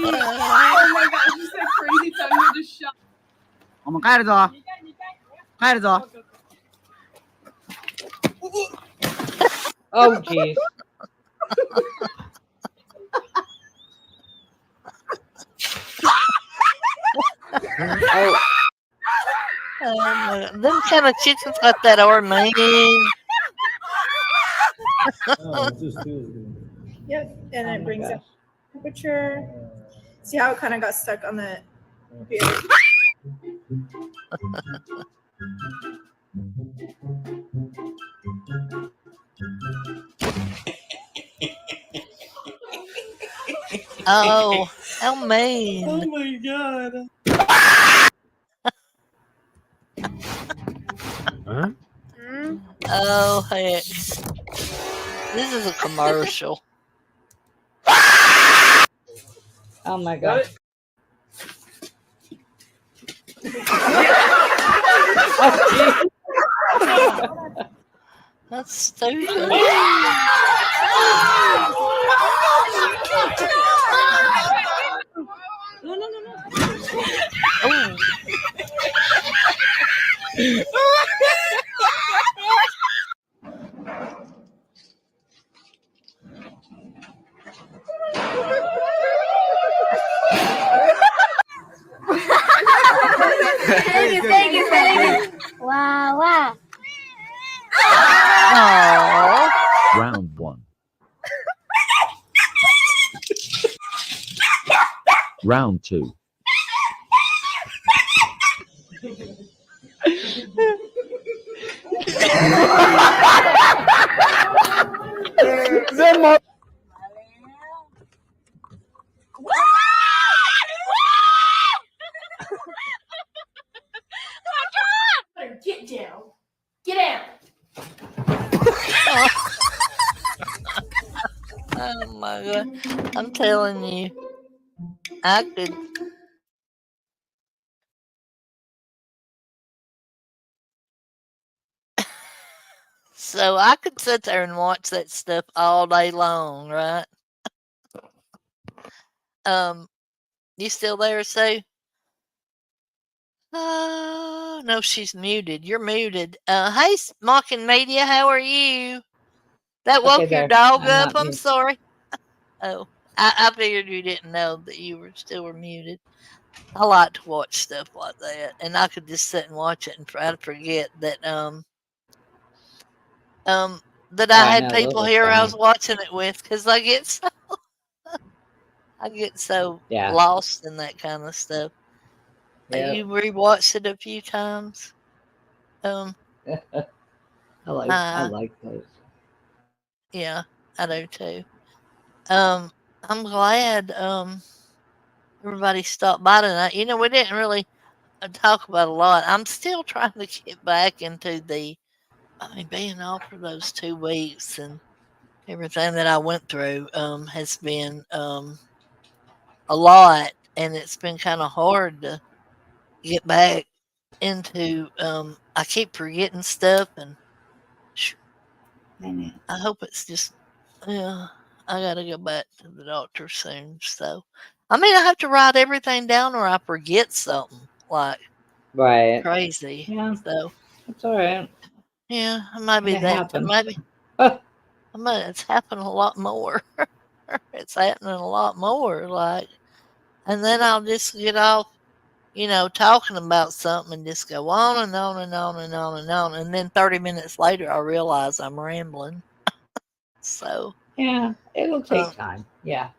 Oh my gosh, you said crazy tongue, you just shot. Oh jeez. Oh. Them kind of chickens like that are mean. Yep, and it brings up temperature. See how it kind of got stuck on the beard. Oh, how mean. Oh my god. Huh? Oh, heck. This is a commercial. Oh my gosh. Oh, That's stupid. Oh. Thank you. Wow. Aww. Round 1. Round 2. Get down. Get down. Oh my god. I'm telling you. I could. So I could sit there and watch that stuff all day long, right? You still there, Sue? Oh no, she's muted. You're muted. Hey, Mocking Media, how are you? That okay, woke your there. dog I'm up. not I'm mute. sorry. Oh, I figured you didn't know that you were still muted. I like to watch stuff like that, and I could just sit and watch it and try to forget that Oh, I I had know those people are here I funny. was watching it with because I get so Yeah. lost in that kind of stuff. Yeah. You rewatched it a few times. Um, I uh, like those. yeah, I do too. Um, I'm glad everybody stopped by tonight. You know, we didn't really talk about a lot. I'm still trying to get back into being off for those 2 weeks and everything that I went through has been a lot, and it's been kind of hard to get back into. I keep forgetting stuff, and I hope it's just. Yeah, I gotta go back to the doctor soon. So, I mean, I have to write everything down, or I forget something like Right. crazy. Yeah. So, It's all right. yeah, it might be It that. happens. It's happened a lot more. It's happening a lot more. Like, and then I'll just get off, talking about something and just go on and on and on and on and on. And then 30 minutes later, I realize I'm rambling. So, Yeah, it'll take um, time. Yeah.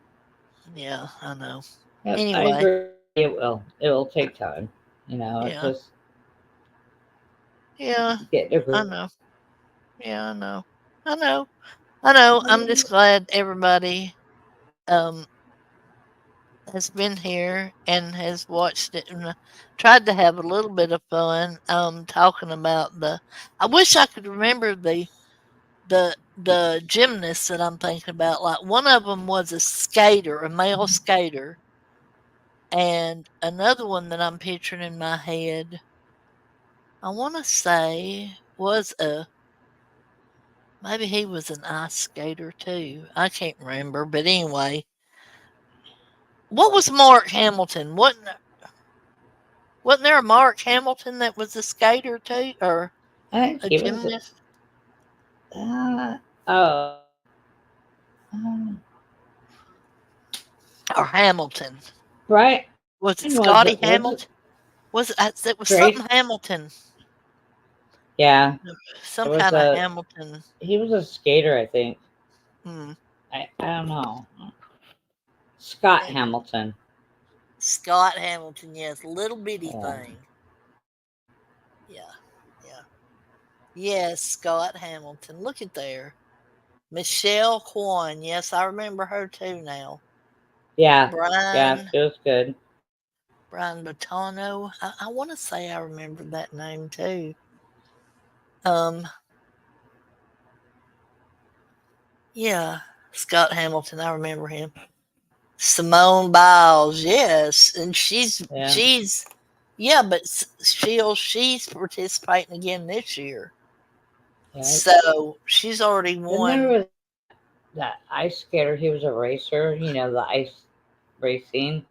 yeah, I know. Yep, I Anyway, agree. It will. It will take time. It's yeah, just yeah, getting a I grip. know. Yeah, I know. I know. I know. I'm just glad everybody um has been here and has watched it and tried to have a little bit of fun talking about the I wish I could remember the gymnasts that I'm thinking about. Like one of them was a skater, a male skater, and another one that I'm picturing in my head, I want to say was a maybe he was an ice skater too. I can't remember, but anyway, what was Mark Hamilton? Wasn't there a Mark Hamilton that was a skater too, or I think a he was. gymnast? Uh, oh. uh, Or Hamilton? Brian Was it was Scotty it? Was it Hamilton? Was it was Grace? something Hamilton? Yeah, it Some was kind of a. Hamilton. He was a skater, I think. Hmm. I don't know. Scott eh, Hamilton. Scott Hamilton, yes, little bitty Yeah. thing. Yeah, yeah. Yes, Scott Hamilton. Look at there. Michelle Kwan. Yes, I remember her too now. Yeah. Yeah. Brian She was good. Brian Bottano. I want to say I remember that name too. Um, yeah, Scott Hamilton. I remember him. Simone Biles. Yes, and Yeah. she's yeah, but she's participating again this year. Yeah. So she's already Then there won. was that ice skater. He was a racer. The ice racing.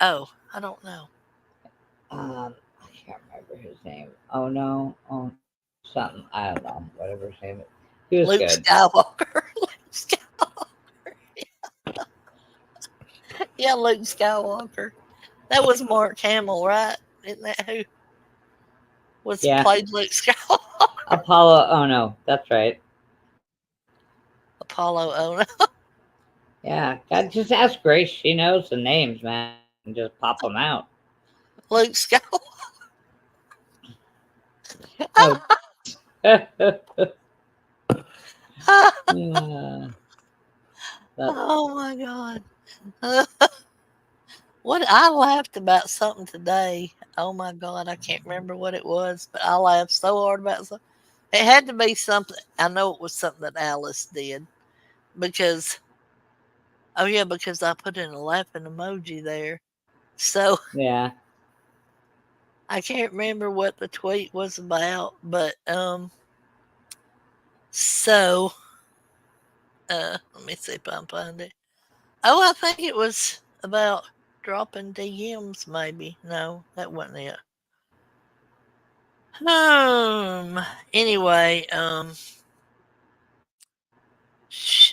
Oh, I don't know. I can't remember his name. Oh no. Oh, something. I don't know. Whatever his name is. He was Luke good. Skywalker. Yeah, Luke Skywalker. That was Mark Hamill, right? Isn't that who was Yeah. played Luke Skywalker? Apollo. Oh no, that's right. Apollo Ono. Yeah. God, just ask Grace. She knows the names, man. And just pop them out. Luke Skywalker. Oh. Yeah, that's Oh my god. What I laughed about something today. Oh my god, I can't remember what it was, but I laughed so hard about something. It had to be something. I know it was something that Alice did because oh yeah, because I put in a laughing emoji there. So yeah. I can't remember what the tweet was about, but so let me see if I can find it. Oh, I think it was about dropping DMs maybe. No, that wasn't it. Anyway,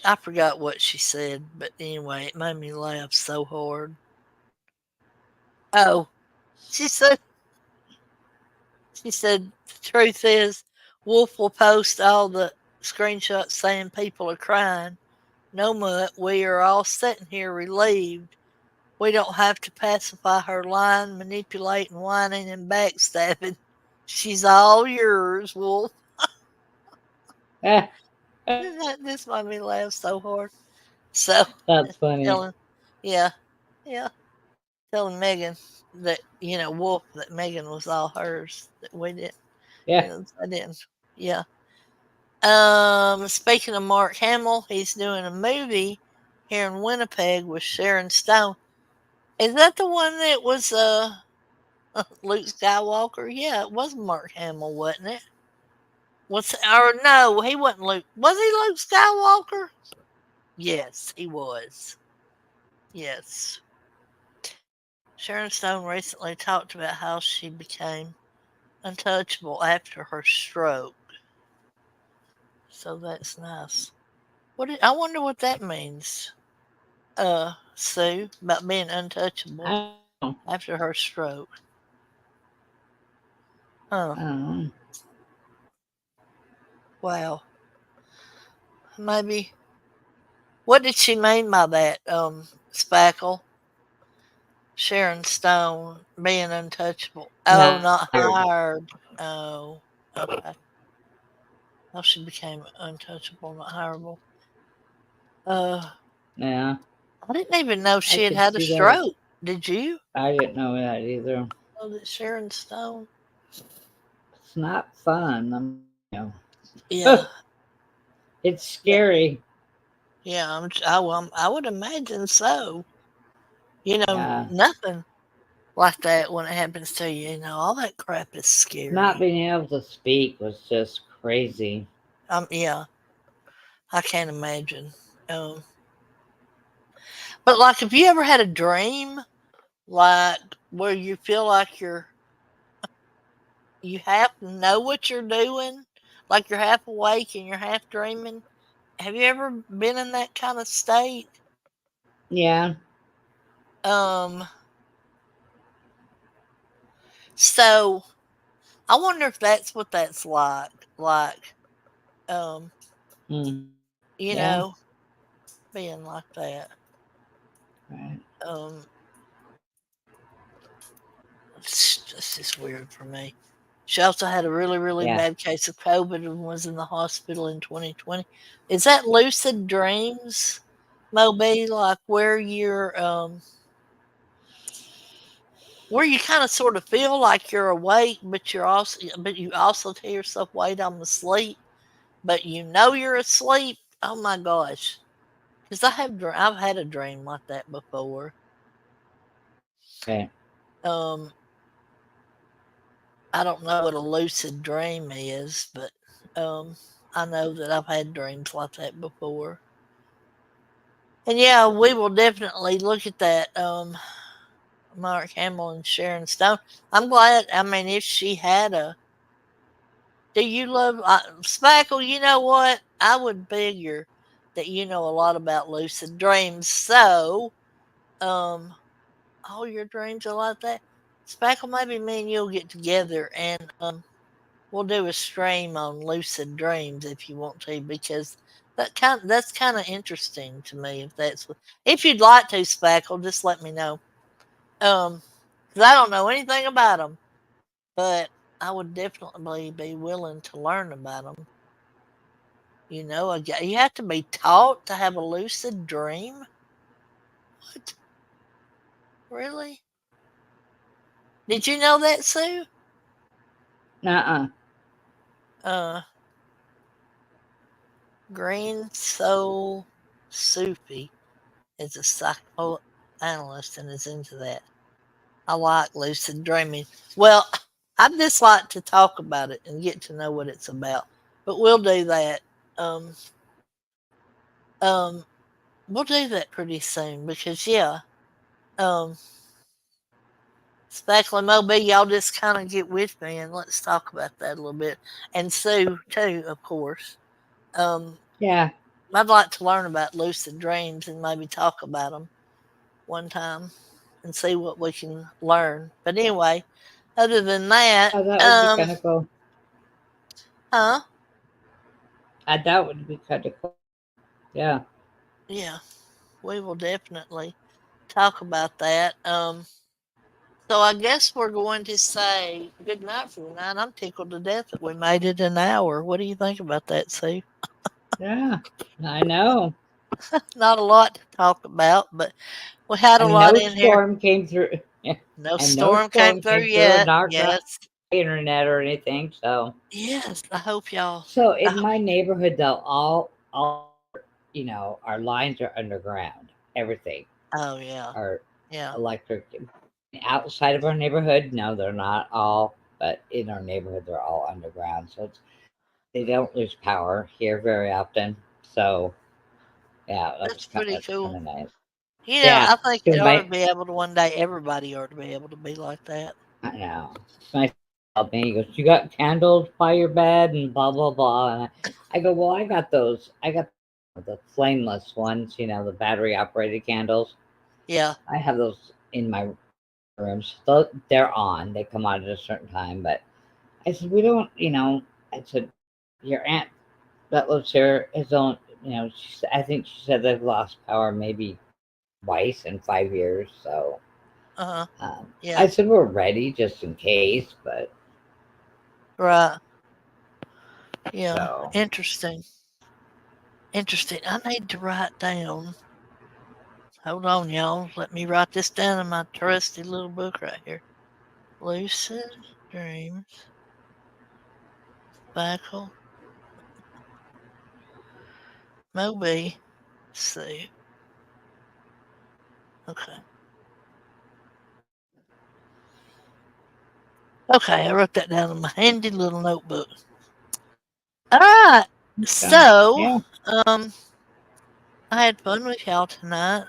I forgot what she said, but anyway, it made me laugh so hard. Oh, she said she said the truth is Wolf will post all the screenshots saying people are crying. No mutt, we are all sitting here relieved. We don't have to pacify her lying, manipulating, whining, and backstabbing. She's all yours, Wolf. This made me laugh so hard. So That's funny. telling, yeah, yeah, telling Megan that Wolf that Megan was all hers. That we didn't, Yeah. I didn't. Yeah. Speaking of Mark Hamill, he's doing a movie here in Winnipeg with Sharon Stone. Is that the one that was Luke Skywalker? Yeah, it was Mark Hamill, wasn't it? Or no, he wasn't Luke. Was he Luke Skywalker? Yes, he was. Yes. Sharon Stone recently talked about how she became untouchable after her stroke. So that's nice. I wonder what that means, Sue, about being untouchable I don't after her stroke. Huh. know. Wow. maybe. What did she mean by that, Spackle? Sharon Stone being untouchable. Oh, Not not hired. hired. Oh, okay. Oh, she became untouchable, not hireable. Uh, Yeah, I didn't even know I she had could had a see that. stroke. Did you? I didn't know that either. Oh, that Sharon Stone. It's not fun. Yeah, It's yeah, scary. yeah. I would imagine so. Yeah. Nothing like that when it happens to you. All that crap is Not scary. being able to speak was just crazy. Yeah, I can't imagine. Um, but like, have you ever had a dream like where you feel like you half know what you're doing, like you're half awake and you're half dreaming? Have you ever been in that kind of state? Yeah. Um, so I wonder if that's what that's like. Like, um, Mm. you Yeah. know, being like that. Right. Um, it's just weird for me. She also had a really, really Yeah. bad case of COVID and was in the hospital in 2020. Is that lucid dreams, Moby? Like where you kind of sort of feel like you're awake, but you also tell yourself, "Wait, I'm asleep," but you know you're asleep. Oh my gosh! Because I've had a dream like that before. Okay. Um, I don't know what a lucid dream is, but um, I know that I've had dreams like that before. And yeah, we will definitely look at that. Mark Hamill and Sharon Stone. I'm glad. I mean, if she had a, do you love Spackle? You know what? I would figure that you know a lot about lucid dreams. So, um, all your dreams are like that. Spackle, maybe me and you'll get together and we'll do a stream on lucid dreams if you want to, because that's kind of interesting to me. If you'd like to, Spackle, just let me know. Because I don't know anything about them, but I would definitely be willing to learn about them. You have to be taught to have a lucid dream. What? Really? Did you know that, Sue? Uh-uh. Uh, Green Soul Soupy is a psychoanalyst and is into that. I like lucid dreaming. Well, I just like to talk about it and get to know what it's about. But we'll do that. Um, um, we'll do that pretty soon because yeah, um, Spackle and Moby, y'all just kind of get with me and let's talk about that a little bit. And Sue too, of course. Um, Yeah. I'd like to learn about lucid dreams and maybe talk about them one time and see what we can learn. But anyway, other than that, Oh, that would be kind of cool. huh? That would be kind of cool. Yeah. Yeah, we will definitely talk about that. So I guess we're going to say good night for tonight. I'm tickled to death that we made it an hour. What do you think about that, Sue? Yeah. I know. Not a lot to talk about, but we had a And lot no in here. storm came through. No And no storm came storm through came through and yet. knocked out Yes. the internet or anything. So Yes. I hope y'all. so I in hope, my neighborhood though, all our lines are underground. Everything. oh, yeah. Our Yeah. electric outside of our neighborhood, no, they're not all, but in our neighborhood they're all underground. So they don't lose power here very often. So yeah, That's pretty that's kind cool. of nice. Yeah, I think it because ought to my be able to one day, everybody ought to be able to be like that. I know my son called me. He goes, "You got candles by your bed and blah blah blah." And I go, "Well, I got those. I got the flameless ones. The battery operated candles. Yeah. I have those in my rooms. So they're on. They come on at a certain time. But I said, we don't. I said, your aunt that lives here is on I think she said they've lost power maybe twice in 5 years. So Uh-huh. I Yeah. said we're ready just in case, but Right. Yeah. so Interesting. Interesting. I need to write down. Hold on, y'all. Let me write this down in my trusty little book right here. Lucid dreams, Michael, Moby, Sue. Okay. Okay, I wrote that down in my handy little notebook. All right. So, yeah, um, I had fun with y'all tonight.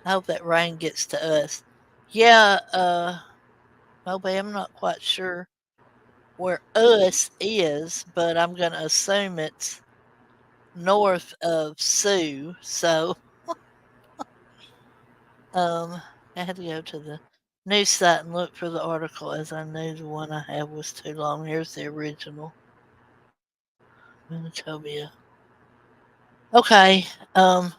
I hope that rain gets to us. Yeah, Moby, I'm not quite sure where us is, but I'm gonna assume it's north of Sioux. So, um, I had to go to the news site and look for the article as I knew the one I had was too long. Here's the original. Manitoba. Okay. Um.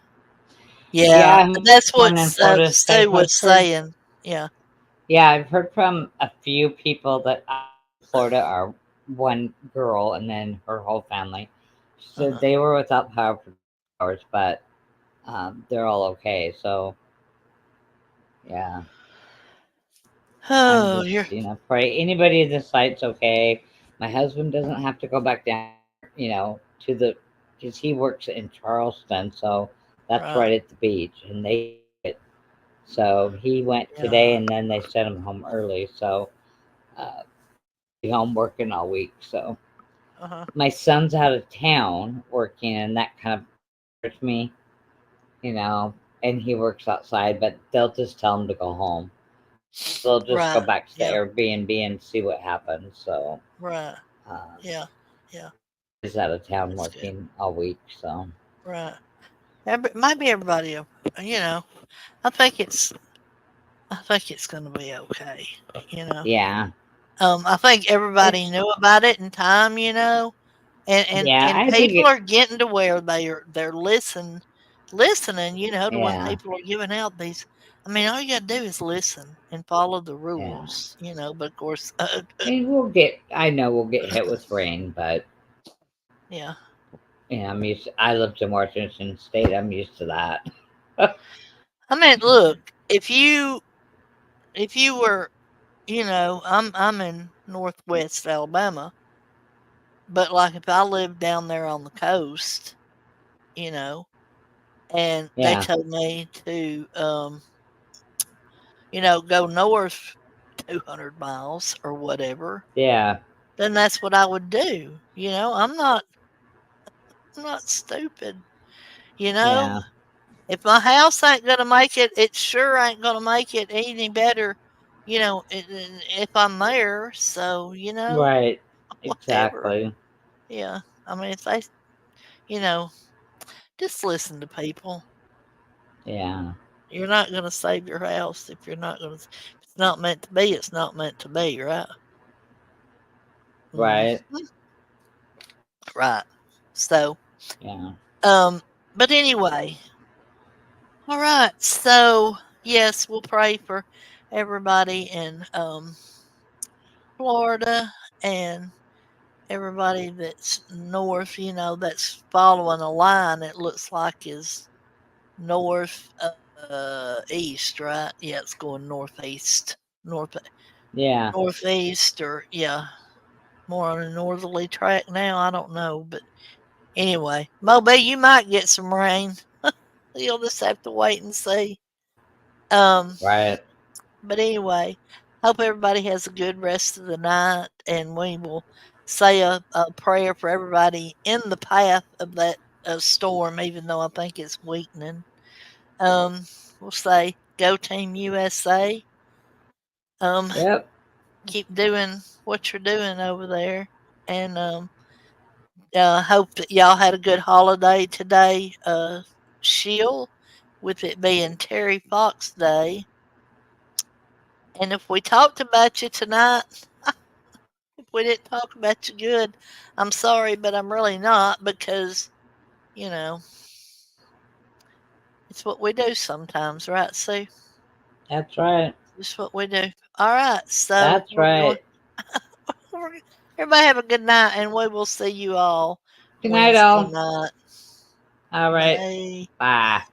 yeah. Yeah, that's what One in Florida State. Sue I've was heard. saying. Yeah. Yeah, I've heard from a few people that Florida are one girl and then her whole family. She said Uh-huh. they were without power for hours, but they're all okay. So yeah, I'm Oh, just you're pray anybody at the site's okay. My husband doesn't have to go back down, to the because he works in Charleston, so that's right. right at the beach, and they. So he went today, Yeah. and then they sent him home early. So uh, be home working all week. So Uh-huh. my son's out of town working, and that kind of hurts me, you know. And he works outside, but they'll just tell him to go home. They'll just go Right. back to the Yeah. Airbnb and see what happens. So Right. um, Yeah. Yeah. he's out of town That's good. working all week. So Right. Maybe everybody, you know, I think it's, I think it's going to be okay. You know, yeah, I think everybody it's knew about it in time. You know, yeah. and I think people it. are getting to where they're listening. You know, to when Yeah, people are giving out these. I mean, all you got to do is listen and follow the yeah. rules. You know, but of course, And we'll get. I know we'll get hit with rain, but yeah. I'm used. I lived in Washington State. I'm used to that. I mean, look, if you were, you know, I'm in Northwest Alabama, but like if I lived down there on the coast, you know, and they Yeah, told me to, you know, go north 200 miles or whatever, yeah, then that's what I would do. You know, I'm not stupid. You know, yeah. if my house ain't gonna make it, it sure ain't gonna make it any better. You know, if I'm there, so you know, Right. whatever. Exactly. Yeah, I mean, if they, you know, just listen to people. Yeah. You're not gonna save your house if you're not gonna. If it's not meant to be, it's not meant to be, right? Mhm. Right. Right. So, Yeah. um, but anyway, all right. So, yes, we'll pray for everybody in Florida and everybody that's north. You know, that's following a line. It looks like is north east, right? Yeah, it's going northeast, north Yeah. northeast, or yeah, more on a northerly track now. I don't know, but anyway, Moby, you might get some rain. You'll just have to wait and see. Um, Right. but anyway, hope everybody has a good rest of the night, and we will say a prayer for everybody in the path of that storm, even though I think it's weakening. Um, we'll say, "Go Team USA." Um, Yep. keep doing what you're doing over there, and hope that y'all had a good holiday today. Shield, with it being Terry Fox Day, and if we talked about you tonight, if we didn't talk about you good, I'm sorry, but I'm really not because you know, it's what we do sometimes, right, Sue? That's right. It's what we do. All right, so That's we're going. right. Everybody have a good night, and we will see you all Good night, Wednesday all. night. All right. Bye. Bye.